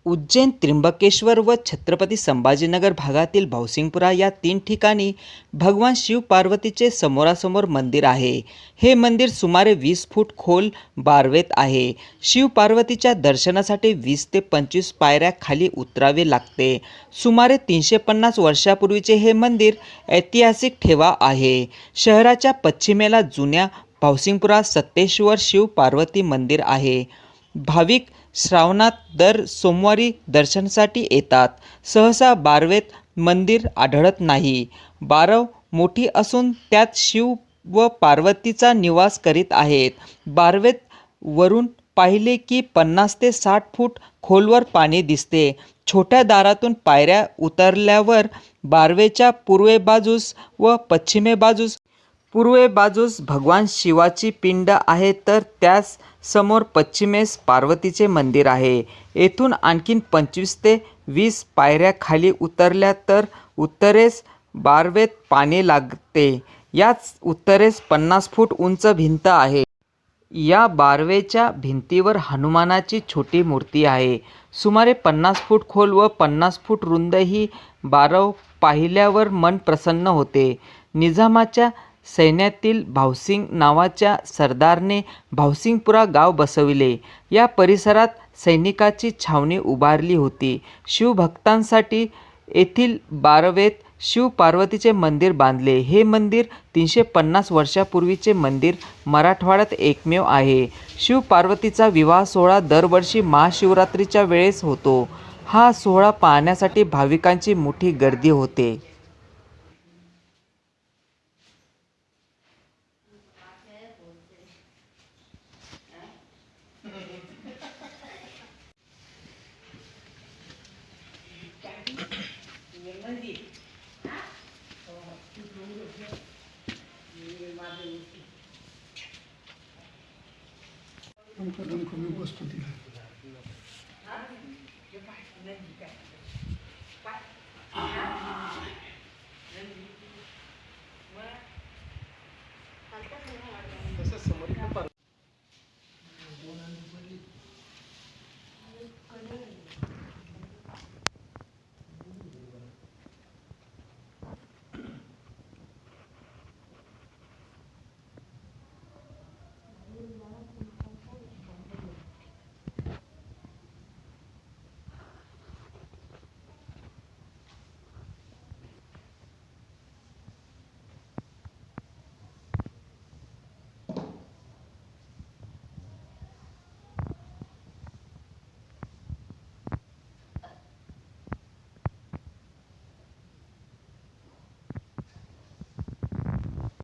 उज्जैन, त्र्यंबकेश्वर व छत्रपती संभाजीनगर भागातील भावसिंगपुरा या 3 ठिकाणी भगवान शिव पार्वतीचे समोरासमोर मंदिर आहे। हे मंदिर सुमारे 20 फूट खोल बारवेत आहे। शिव पार्वतीच्या दर्शनासाठी 20 ते 25 पायऱ्या खाली उतरावे लागते। सुमारे 350 वर्षापूर्वीचे हे मंदिर ऐतिहासिक ठेवा आहे। शहराच्या पश्चिमेला जुन्या भावसिंगपुरा सत्तेश्वर शिव पार्वती मंदिर आहे। भाविक श्रावणात दर सोमवारी दर्शनासाठी येतात। सहसा बारवेत मंदिर आढळत नाही। बारव मोठी असून त्यात शिव व पार्वतीचा निवास करीत आहेत। बारवेत वरून पाहिले की 50 ते 60 फूट खोलवर पाणी दिसते। छोट्या दारातून पायऱ्या उतरल्यावर बारवेच्या पूर्वे बाजूस व पश्चिमे बाजूस पूर्वे बाजूस भगवान शिवाची पिंड आहे, तर त्यास समोर पश्चिमेस पार्वतीचे मंदिर आहे। येथून आणखीन 25 ते 20 पायऱ्या खाली उतरल्या तर उत्तरेस बारवेत पाणी लागते। याच उत्तरेस 50 फूट उंच भिंत आहे। या बारवेच्या भिंतीवर हनुमानाची छोटी मूर्ती आहे। सुमारे 50 फूट खोल व 50 फूट रुंद ही बारव पाहिल्यावर मन प्रसन्न होते। निजामाच्या सैन्यातील भावसिंग नावाच्या सरदारने भावसिंगपुरा गाव बसविले। या परिसरात सैनिकाची छावणी उभारली होती। शिवभक्तांसाठी येथील बारवेत शिव पार्वतीचे मंदिर बांधले। हे मंदिर 350 वर्षापूर्वीचे मंदिर मराठवाड्यात एकमेव आहे। शिव पार्वतीचा विवाह सोहळा दरवर्षी महाशिवरात्रीच्या वेळेस होतो। हा सोहळा पाहण्यासाठी भाविकांची मोठी गर्दी होते। कमी वस्तू दिला